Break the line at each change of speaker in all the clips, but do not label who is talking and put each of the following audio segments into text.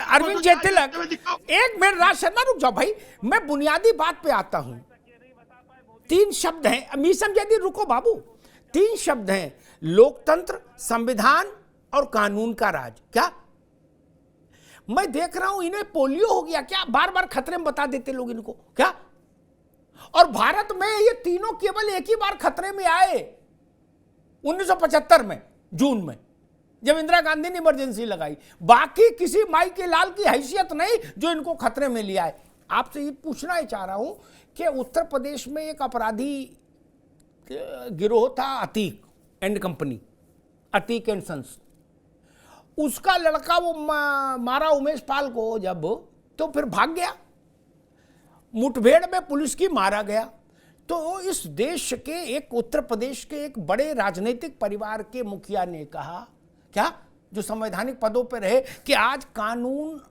अरविंद जय तिलक, एक मिनट राज शर्मा रुक जाओ भाई, मैं बुनियादी बात पे आता हूं। 3 शब्द हैं, मीसम जयदी रुको बाबू, 3 शब्द हैं, लोकतंत्र, संविधान और कानून का राज। क्या मैं देख रहा हूं इन्हें पोलियो हो गया क्या? बार बार खतरे में बता देते लोग इनको क्या? और भारत में ये तीनों केवल एक ही बार खतरे में आए 1975 में जून में, जब इंदिरा गांधी ने इमरजेंसी लगाई। बाकी किसी माई के लाल की हैसियत नहीं जो इनको खतरे में लिया है। आपसे ये पूछना ही चाह रहा हूं कि उत्तर प्रदेश में एक अपराधी गिरोह था, Atiq and company, Atiq and sons, उसका लड़का वो मारा उमेश पाल को जब, तो फिर भाग गया, मुठभेड़ में पुलिस की मारा गया। तो इस देश के एक, उत्तर प्रदेश के एक बड़े राजनीतिक परिवार के मुखिया ने कहा, क्या, जो संवैधानिक पदों पर रहे, कि आज कानून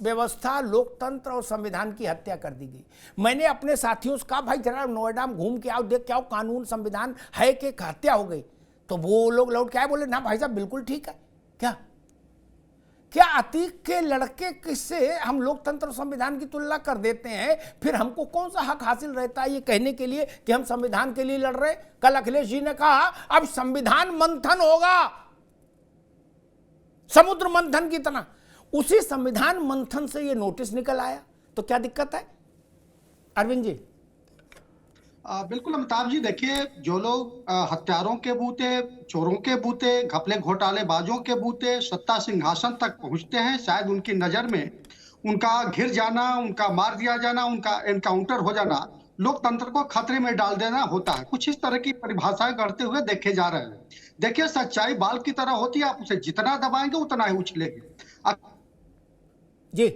व्यवस्था, लोकतंत्र और संविधान की हत्या कर दी गई। मैंने अपने साथियों से कहा भाई जरा नोएडा में घूम के आओ, देख के आओ कानून संविधान है कि हत्या हो गई। तो वो लोग लौट के आए, बोले ना भाई साहब बिल्कुल ठीक है। क्या अतीक के लड़के किससे हम लोकतंत्र और संविधान की तुलना कर देते हैं? फिर हमको कौन सा हक हासिल रहता है ये कहने के लिए कि हम संविधान के लिए लड़ रहे? कल अखिलेश जी ने कहा अब संविधान मंथन होगा, समुद्र मंथन की तरह। उसी संविधान मंथन से ये नोटिस निकल आया, तो क्या दिक्कत है अरविंद जी?
बिल्कुल अमिताभ जी, देखिए जो लोग हत्यारों के बूते, चोरों के बूते, घपले घोटालेबाजों के बूते सत्ता सिंहासन तक पहुंचते हैं, शायद उनकी नजर में उनका घिर जाना, उनका मार दिया जाना, उनका एनकाउंटर हो जाना लोकतंत्र को खतरे में डाल देना होता है। कुछ इस तरह की परिभाषाएं करते हुए देखे जा रहे हैं। देखिए सच्चाई बाल की तरह होती है, आप उसे जितना दबाएंगे उतना ही उछलेगी।
जी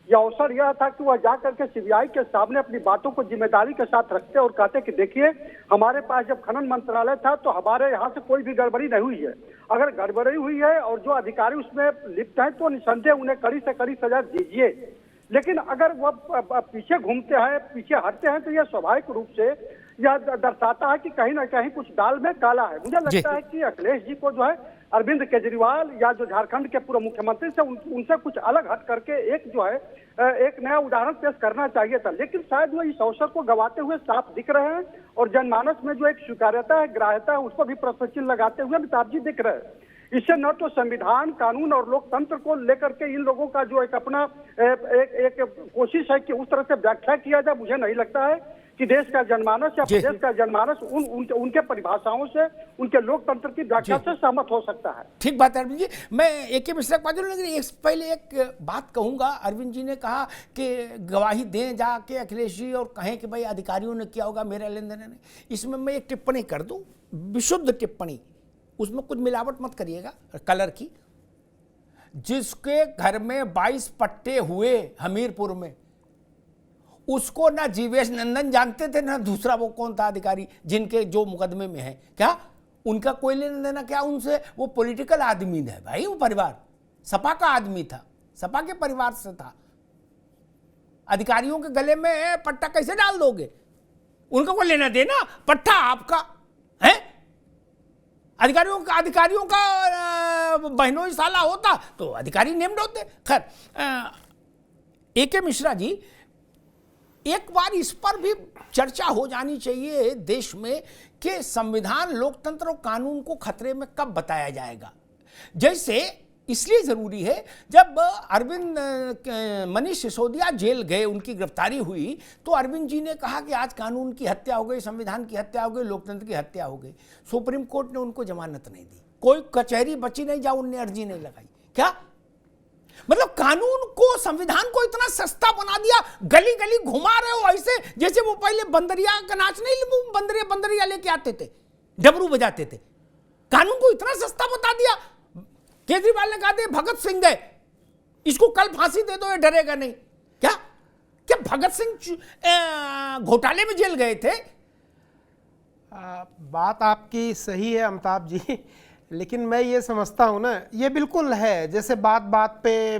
यह अवसर यह था कि वह जाकर के सीबीआई के सामने अपनी बातों को जिम्मेदारी के साथ रखते और कहते कि देखिए हमारे पास जब खनन मंत्रालय था तो हमारे यहाँ से कोई भी गड़बड़ी नहीं हुई है। अगर गड़बड़ी हुई है और जो अधिकारी उसमें लिप्त हैं तो निसंदेह उन्हें कड़ी से कड़ी सजा दीजिए। लेकिन अगर वह पीछे घूमते हैं, पीछे हटते हैं, तो यह स्वाभाविक रूप से यह दर्शाता है कि कहीं ना कहीं कुछ दाल में काला है। मुझे लगता है कि अखिलेश जी को जो है अरविंद केजरीवाल या जो झारखंड के पूर्व मुख्यमंत्री से उनसे कुछ अलग हट करके एक जो है एक नया उदाहरण पेश करना चाहिए था। लेकिन शायद वो इस अवसर को गवाते हुए साफ दिख रहे हैं और जनमानस में जो एक स्वीकार्यता है, ग्राह्यता है, उस पर भी प्रश्न चिन्ह लगाते हुए अमिताभ जी दिख रहे हैं। इससे न तो संविधान, कानून और लोकतंत्र को लेकर के इन लोगों का जो एक अपना एक कोशिश है कि उस तरह से व्याख्या किया जाए, मुझे नहीं लगता है कि देश का जनमानस या प्रदेश का जनमानस उनके परिभाषाओं से, उनके लोकतंत्र की व्याख्या से सहमत हो सकता है।
ठीक बात है अरविंद जी। मैं एक मिश्रा पहले एक बात कहूंगा। अरविंद जी ने कहा कि गवाही दें जाके अखिलेश जी और कहें कि भाई अधिकारियों ने किया होगा, मेरा लेन देन नहीं। इसमें मैं एक टिप्पणी कर दूं, विशुद्ध टिप्पणी, उसमें कुछ मिलावट मत करिएगा कलर की। जिसके घर में 22 पट्टे हुए हमीरपुर में, उसको ना जीवेश नंदन जानते थे ना दूसरा वो कौन था अधिकारी जिनके जो मुकदमे में है। क्या उनका कोई लेना देना क्या उनसे? वो पॉलिटिकल आदमी है भाई, वो परिवार सपा का आदमी था, सपा के परिवार से था। अधिकारियों के गले में पट्टा कैसे डाल दोगे? उनका कोई लेना देना? पट्टा आपका है। अधिकारियों का बहनों साला होता तो अधिकारी नेम्ड होते। खैर ए.के. मिश्रा जी, एक बार इस पर भी चर्चा हो जानी चाहिए देश में कि संविधान, लोकतंत्र और कानून को खतरे में कब बताया जाएगा। जैसे इसलिए जरूरी है, जब अरविंद मनीष सिसोदिया जेल गए, उनकी गिरफ्तारी हुई, तो अरविंद जी ने कहा कि आज कानून की हत्या हो गई, संविधान की हत्या हो गई, लोकतंत्र की हत्या हो गई। सुप्रीम कोर्ट ने उनको जमानत नहीं दी, कोई कचहरी बची नहीं जहां उनने अर्जी नहीं लगाई। क्या मतलब कानून को, संविधान को इतना सस्ता बना दिया, गली गली घुमा रहे हो ऐसे जैसे वो पहले बंदरिया का नाच नहीं, बंदरिया लेके आते थे, डबरू बजाते थे। कानून को इतना सस्ता बता दिया। केजरीवाल ने कहा थे भगत सिंह गए, इसको कल फांसी दे दो, ये डरेगा नहीं। क्या भगत सिंह घोटाले में जेल गए थे?
बात आपकी सही है अमिताभ जी, लेकिन मैं ये समझता हूँ ना, ये बिल्कुल है जैसे बात बात पे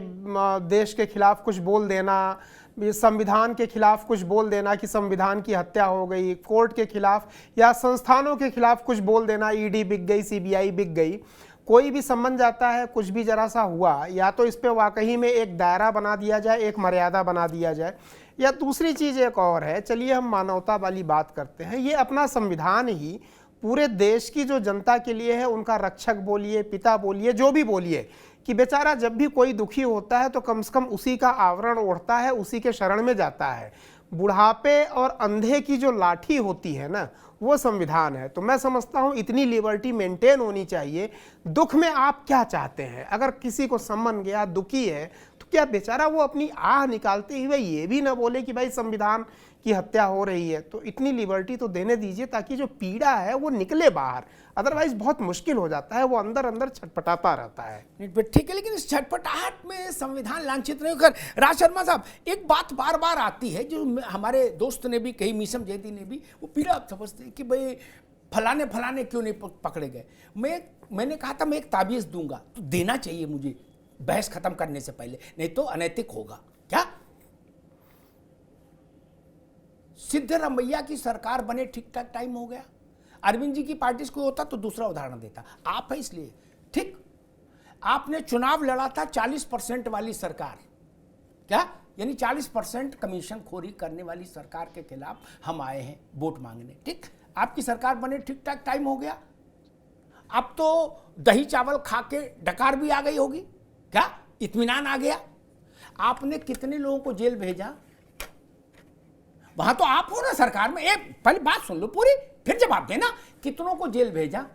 देश के खिलाफ कुछ बोल देना, संविधान के खिलाफ कुछ बोल देना कि संविधान की हत्या हो गई, कोर्ट के खिलाफ या संस्थानों के खिलाफ कुछ बोल देना, ईडी बिक गई, सीबीआई बिक गई। कोई भी संबंध जाता है, कुछ भी जरा सा हुआ, या तो इस पे वाकई में एक दायरा बना दिया जाए, एक मर्यादा बना दिया जाए, या दूसरी चीज़ एक और है, चलिए हम मानवता वाली बात करते हैं, ये अपना संविधान ही पूरे देश की जो जनता के लिए है, उनका रक्षक बोलिए, पिता बोलिए, जो भी बोलिए, कि बेचारा जब भी कोई दुखी होता है तो कम से कम उसी का आवरण ओढ़ता है, उसी के शरण में जाता है। बुढ़ापे और अंधे की जो लाठी होती है ना, वो संविधान है। तो मैं समझता हूँ इतनी लिबर्टी मेंटेन होनी चाहिए। दुख में आप क्या चाहते हैं? अगर किसी को सम्मन गया, दुखी है, तो क्या बेचारा वो अपनी आह निकालते हुए ये भी ना बोले कि भाई संविधान की हत्या हो रही है? तो इतनी लिबर्टी तो देने दीजिए ताकि जो पीड़ा है वो निकले बाहर, अदरवाइज बहुत मुश्किल हो जाता है, वो अंदर अंदर छटपटाता रहता है।
ठीक है, लेकिन इस छटपटाहट में संविधान लांछित नहीं होकर, राज शर्मा साहब, एक बात बार बार आती है जो हमारे दोस्त ने भी कही, मीसम जैदी ने भी, वो पीड़ा समझते हैं कि भाई फलाने फलाने क्यों नहीं पकड़े गए। मैंने कहा था मैं एक ताबीज़ दूंगा, तो देना चाहिए मुझे बहस खत्म करने से पहले, नहीं तो अनैतिक होगा। क्या सिद्धरामैया की सरकार बने ठीक ठाक टाइम हो गया? अरविंद जी की पार्टी से कोई होता तो दूसरा उदाहरण देता, आप है इसलिए ठीक। आपने चुनाव लड़ा था 40% वाली सरकार, क्या यानी 40% कमीशन खोरी करने वाली सरकार के खिलाफ हम आए हैं वोट मांगने, ठीक। आपकी सरकार बने ठीक ठाक टाइम हो गया, अब तो दही चावल खा के डकार भी आ गई होगी, क्या इत्मीनान आ गया? आपने कितने लोगों को जेल भेजा? वहां तो आप हो ना सरकार में। एक पहली बात सुन लो पूरी, फिर जवाब देना। कितनों को जेल भेजा?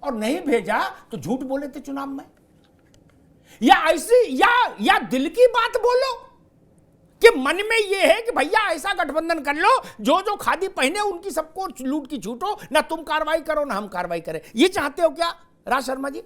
और नहीं भेजा तो झूठ बोले थे चुनाव में, या ऐसी या दिल की बात बोलो कि मन में ये है कि भैया ऐसा गठबंधन कर लो जो खादी पहने उनकी सबको लूट की छूटो, ना तुम कार्रवाई करो ना हम कार्रवाई करें। ये चाहते हो क्या राज शर्मा जी?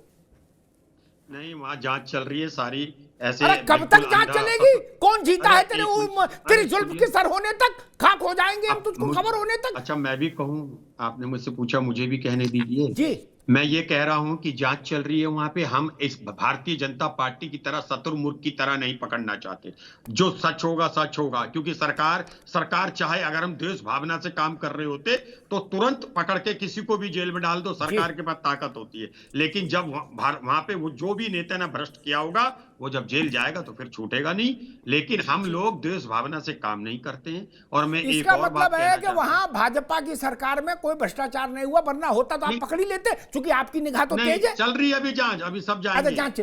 नहीं, वहां जांच चल रही है सारी। ऐसे
अरे कब तक जांच चलेगी? कौन जीता है तेरे जुल्फ के सर होने तक? खाक हो जाएंगे हम तुझको खबर होने तक।
अच्छा, मैं भी कहूं, आपने मुझसे पूछा, मुझे भी कहने दीजिए
जी।
मैं ये कह रहा हूं कि जांच चल रही है वहां पे। हम इस भारतीय जनता पार्टी की तरह शत्रुमुर्ख की तरह नहीं पकड़ना चाहते। जो सच होगा सच होगा, क्योंकि सरकार चाहे, अगर हम देश भावना से काम कर रहे होते तो तुरंत पकड़ के किसी को भी जेल में डाल दो, सरकार के पास ताकत होती है। लेकिन जब वहां पे वो जो भी नेता ने भ्रष्ट किया होगा, वो जब जेल जाएगा तो फिर छूटेगा नहीं। लेकिन हम लोग देश भावना से काम नहीं करते हैं। और मैं
इसका मतलब है कि वहां भाजपा की सरकार में कोई भ्रष्टाचार नहीं हुआ, वरना होता तो आप पकड़ ही लेते, क्योंकि आपकी निगाह तो तेज है।
चल रही है अभी जांच, अभी सब जाएंगे।
जांच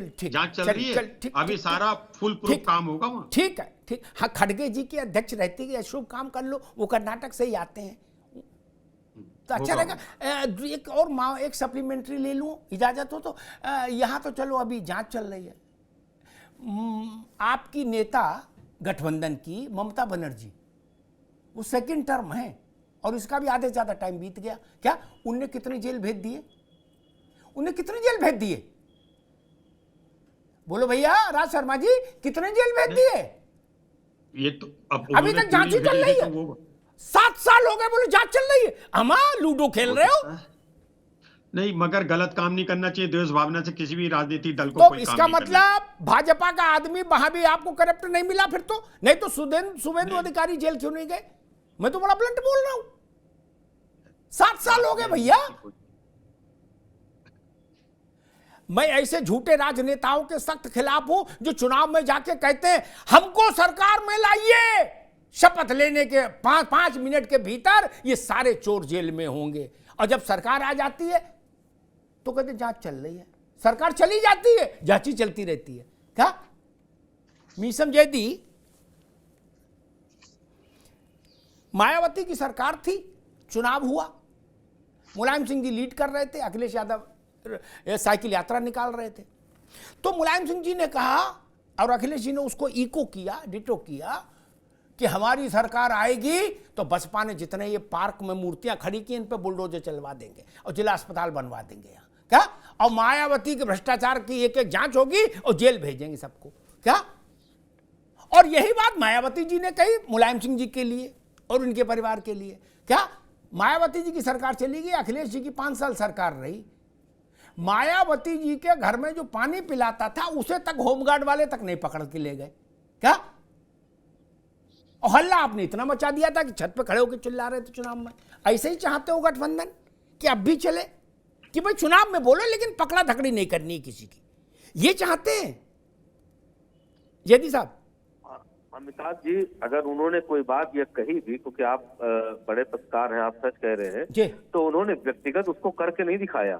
चल रही है, अभी सारा फुल प्रूफ काम होगा वहां।
ठीक है, ठीक। हाँ, खड़गे जी के अध्यक्ष रहते हैं, शुभ काम कर लो, वो कर्नाटक से ही आते हैं, तो अच्छा रहेगा। एक सप्लीमेंट्री ले लूं, इजाजत हो तो। यहां तो चलो अभी जांच चल रही है। आपकी नेता गठबंधन की ममता बनर्जी, वो सेकंड टर्म है और इसका भी आधे से ज्यादा टाइम बीत गया। क्या उनने कितने जेल भेज दिए? बोलो भैया राज शर्मा जी, कितने जेल भेज दिए?
ये तो
अभी तक जांच ही चल रही है। 7 साल हो गए, बोलो जांच चल रही है। अमा लूडो खेल रहे हो?
नहीं, मगर गलत काम नहीं करना चाहिए देश भावना से किसी भी राजनीतिक दल को।
तो
कोई
इसका
काम नहीं
मतलब भाजपा का आदमी वहां भी आपको करप्ट नहीं मिला फिर तो? नहीं तो शुभेंदु अधिकारी जेल क्यों नहीं गए? मैं तो बड़ा ब्लंट बोल रहा हूं। 7 साल हो गए भैया। मैं ऐसे झूठे राजनेताओं के सख्त खिलाफ हूं जो चुनाव में जाके कहते हैं हमको सरकार में लाइए, शपथ लेने के 5 मिनट के भीतर ये सारे चोर जेल में होंगे, और जब सरकार आ जाती है तो कहते जांच चल रही है। सरकार चली जाती है, जांच ही चलती रहती है। क्या मीसम जैदी, मायावती की सरकार थी, चुनाव हुआ, मुलायम सिंह जी लीड कर रहे थे, अखिलेश यादव साइकिल यात्रा निकाल रहे थे। तो मुलायम सिंह जी ने कहा और अखिलेश जी ने उसको इको किया, डिटो किया कि हमारी सरकार आएगी तो बसपा ने जितने ये पार्क में मूर्तियां खड़ी की, इन पे बुलडोजर चलवा देंगे और जिला अस्पताल बनवा देंगे यहाँ। क्या? और मायावती के भ्रष्टाचार की एक जांच होगी और जेल भेजेंगे सबको। क्या? और यही बात मायावती जी ने कही मुलायम सिंह जी के लिए और उनके परिवार के लिए। क्या? मायावती जी की सरकार चली गई, अखिलेश जी की 5 साल सरकार रही। मायावती जी के घर में जो पानी पिलाता था उसे तक होमगार्ड वाले तक नहीं पकड़ के ले गए। क्या? और हल्ला आपने इतना मचा दिया था कि छत पे खड़े होकर चिल्ला रहे थे चुनाव में। ऐसे ही चाहते हो गठबंधन कि अब भी चले? कि भाई चुनाव में बोलो लेकिन पकड़ा धकड़ी नहीं करनी है किसी की, ये चाहते हैं जयदी साहब।
अमिताभ जी, अगर उन्होंने कोई बात ये कही भी, क्योंकि आप बड़े पत्रकार हैं, आप सच कह रहे हैं
जी,
तो उन्होंने व्यक्तिगत उसको करके नहीं दिखाया,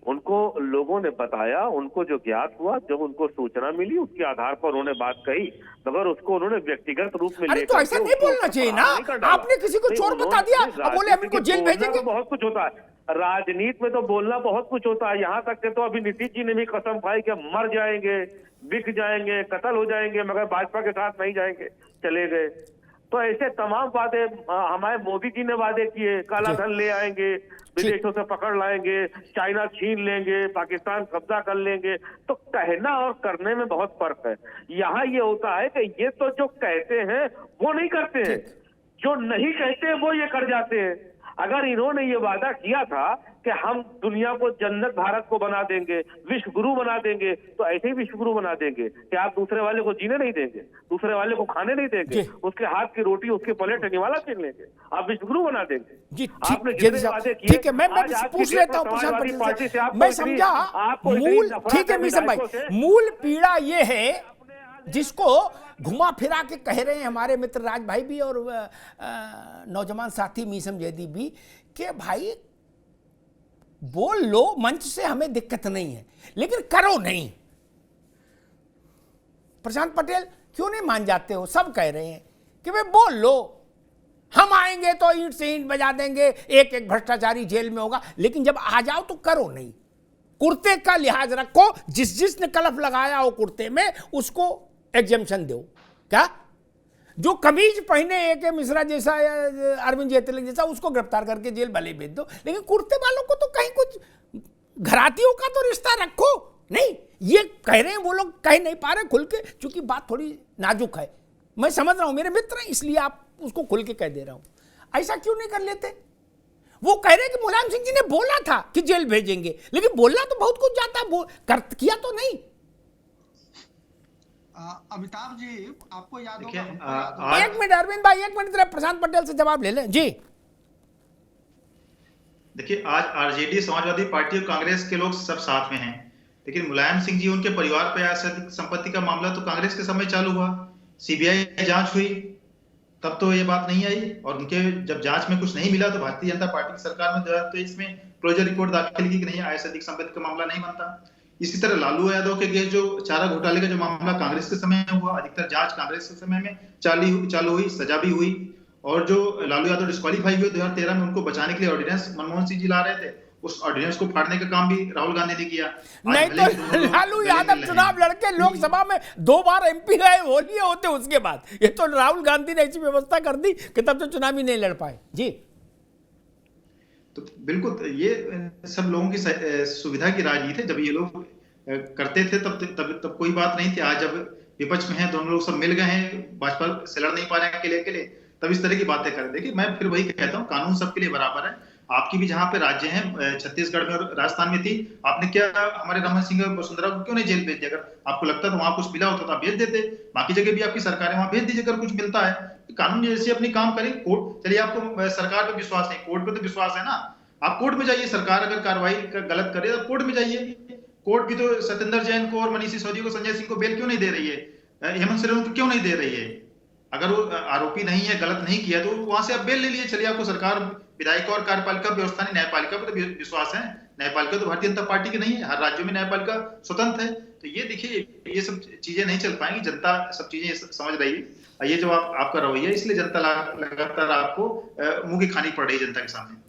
उनको लोगों ने बताया, उनको जो ज्ञात हुआ, जब उनको सूचना मिली उसके आधार पर उन्होंने बात कही, मगर उसको उन्होंने व्यक्तिगत रूप में
अरे तो ऐसा नहीं बोलना चाहिए ना, आपने किसी को चोर बता दिया, अब बोले हम इनको जेल भेजेंगे।
बहुत कुछ होता है राजनीति में, तो बोलना बहुत कुछ होता है। यहाँ तक के तो अभी नीतीश जी ने भी कसम खाई कि मर जाएंगे, बिक जाएंगे, कत्ल हो जाएंगे, मगर भाजपा के साथ नहीं जाएंगे, चले गए। तो ऐसे तमाम वादे हमारे मोदी जी ने वादे किए, काला धन ले आएंगे, विदेशों से पकड़ लाएंगे, चाइना छीन लेंगे, पाकिस्तान कब्जा कर लेंगे। तो कहना और करने में बहुत फर्क है। यहाँ ये होता है कि ये तो जो कहते हैं वो नहीं करते हैं, जो नहीं कहते हैं वो ये कर जाते हैं। अगर इन्होंने ये वादा किया था कि हम दुनिया को जन्नत भारत को बना देंगे, विश्व गुरु बना देंगे, तो ऐसे ही विश्व गुरु बना देंगे कि आप दूसरे वाले को जीने नहीं देंगे, दूसरे वाले को खाने नहीं देंगे, उसके हाथ की रोटी उसके प्लेट निवाला छीन लेंगे, आप विश्व गुरु बना देंगे।
जी
आपने
ठीक है, मैं पूछ लेता हूँ प्रशांत पटेल से, मैं समझा मूल, ठीक है मीसम भाई, मूल पीड़ा ये है जिसको घुमा फिरा के कह रहे हैं हमारे मित्र राज भाई भी और नौजवान साथी मीसम जयदीप भी, कि भाई बोल लो मंच से, हमें दिक्कत नहीं है, लेकिन करो नहीं। प्रशांत पटेल क्यों नहीं मान जाते हो? सब कह रहे हैं कि भाई बोल लो, हम आएंगे तो ईंट से ईंट बजा देंगे, एक एक भ्रष्टाचारी जेल में होगा, लेकिन जब आ जाओ तो करो नहीं। कुर्ते का लिहाज रखो, जिसने कलफ लगाया हो कुर्ते में उसको एग्जेम्पशन दो। क्या जो कमीज पहने ए.के. मिश्रा जैसा या अरविंद जेतले जैसा, उसको गिरफ्तार करके जेल भले भेज दो, लेकिन कुर्ते वालों को तो कहीं कुछ घरातियों का तो रिश्ता रखो। नहीं, ये कह रहे हैं वो लोग, कह नहीं पा रहे खुल के, क्योंकि बात थोड़ी नाजुक है। मैं समझ रहा हूं, मेरे मित्र हैं, इसलिए आप उसको खुल के कह दे रहा हूं। ऐसा क्यों नहीं कर लेते? वो कह रहे हैं कि मुलायम सिंह जी ने बोला था कि जेल भेजेंगे, लेकिन बोलना तो बहुत कुछ जाता है, किया तो नहीं।
अमिताभ जी, आपको याद होगा,
एक मिनट अरविंद भाई, एक मिनट, प्रशांत पटेल से जवाब ले लें। जी
देखिए, आज आरजेडी, समाजवादी पार्टी और कांग्रेस के लोग सब साथ में हैं, लेकिन मुलायम सिंह जी, उनके परिवार पर अस्थैतिक संपत्ति का मामला तो कांग्रेस के समय चालू हुआ, सीबीआई जांच हुई, तब तो ये बात नहीं आई, और उनके जब जांच में कुछ नहीं मिला तो भारतीय जनता पार्टी की सरकार में 2023 में क्लोजर रिपोर्ट दाखिल की कि नहीं, अस्थैतिक संपत्ति का मामला नहीं बनता। इसी तरह लालू यादव के केस, जो चारा घोटाले का जो मामला कांग्रेस के समय में हुआ, अधिकतर जांच कांग्रेस के समय में चालू हुई, सजा भी हुई, और जो लालू यादव डिस्क्वालीफाई हुए 2013 में, उनको बचाने के लिए ऑर्डिनेंस मनमोहन सिंह जी ला रहे थे, उस ऑर्डिनेंस को फाड़ने का काम भी राहुल गांधी ने किया।
नहीं तो लालू यादव चुनाव लड़के लोकसभा में 2 बार एमपी गए, हो लिए होते उसके बाद, ये तो राहुल गांधी ने ऐसी व्यवस्था कर दी कि तब तो चुनाव ही नहीं लड़ पाए। जी
तो बिल्कुल, ये सब लोगों की सुविधा की राजनीति है। जब ये लोग करते थे तब कोई बात नहीं थी। आज जब विपक्ष में हैं, दोनों लोग सब मिल गए हैं, भाजपा से लड़ नहीं पा रहे हैं अकेले, तब इस तरह की बातें करें। देखिए, मैं फिर वही कहता हूँ, कानून सबके लिए बराबर है। आपकी भी जहां पे राज्य हैं, छत्तीसगढ़ में और राजस्थान में थी, आपने क्या हमारे रमन सिंह और वसुंधरा को क्यों नहीं जेल भेज दिया? अगर आपको लगता था वहां कुछ मिला होता तो आप भेज देते। बाकी जगह भी आपकी सरकार है, वहां भेज दीजिए अगर कुछ मिलता है। कानून जैसे अपनी काम करें। कोर्ट, चलिए आपको सरकार पे विश्वास नहीं, कोर्ट पे तो विश्वास है ना, आप कोर्ट में जाइए। सरकार अगर कार्रवाई गलत करे तो कोर्ट में जाइए। कोर्ट भी तो सत्येंद्र जैन को और मनीष सिसोदिया को, संजय सिंह को बेल क्यों नहीं दे रही है? हेमंत सोरेन को क्यों नहीं दे रही है? अगर वो आरोपी नहीं है, गलत नहीं किया, तो वहां से आप बेल ले लिए। चलिए, आपको सरकार, विधायिका और कार्यपालिका व्यवस्था नहीं, न्यायपालिका पर तो विश्वास है। न्यायपालिका तो भारतीय जनता पार्टी की नहीं है, हर राज्यों में न्यायपालिका स्वतंत्र है। तो ये देखिए, ये सब चीजें नहीं चल पाएंगी। जनता सब चीजें समझ रही है। ये जो आपका रवैया, इसलिए जनता लगातार आपको मुंह की खानी पड़ रही है जनता के सामने।